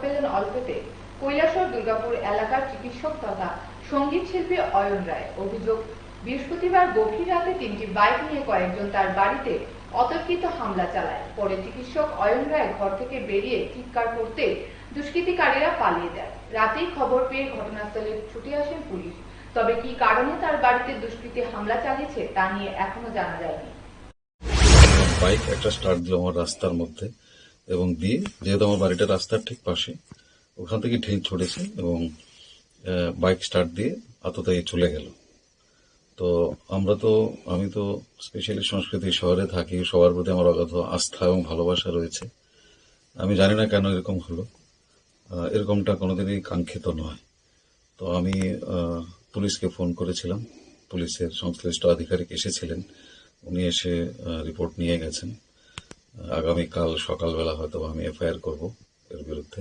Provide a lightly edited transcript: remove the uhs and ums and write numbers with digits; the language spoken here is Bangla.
পেলেন অল্পেতে কৈলাসহর দুর্গাপুর এলাকার চিকিৎসক তথা সঙ্গীত শিল্পী অয়ন রায়। অভিযোগ, বৃহস্পতিবার গভীর রাতে 3টি বাইক নিয়ে কয়েকজন তার বাড়িতে অতর্কিত হামলা চালায়। পরে চিকিৎসক অয়ন রায় ঘর থেকে বেরিয়ে চিৎকার করতে দুষ্কৃতিকারীরা পালিয়ে যায়। রাতেই খবর পেয়ে ঘটনাস্থলে ছুটে আসেন পুলিশ। তবে কি কারণে তার বাড়িতে দুষ্কৃতী হামলা চালিয়েছে তা নিয়ে এখনো জানা যায়নি। বাইক একটা স্টার্ট দিল আমার রাস্তার মধ্যে এবং দিয়ে, যেহেতু আমার বাড়িটা রাস্তার ঠিক পাশে, ওখান থেকে ঢিল ছুটেছে এবং বাইক স্টার্ট দিয়ে আততায়ী চলে গেল। তো আমি তো স্পেশালি সংস্কৃতি শহরে থাকি, সবার প্রতি আমার অগাধ আস্থা এবং ভালোবাসা রয়েছে। আমি জানি না কেন এরকম হলো, এরকমটা কোনোদিনই কাঙ্ক্ষিত নয়। তো আমি পুলিশকে ফোন করেছিলাম, পুলিশের সংশ্লিষ্ট আধিকারিক এসেছিলেন, উনি এসে রিপোর্ট নিয়ে গেছেন। আগামীকাল সকালবেলা হয়তো আমি এফআইআর করব এর বিরুদ্ধে।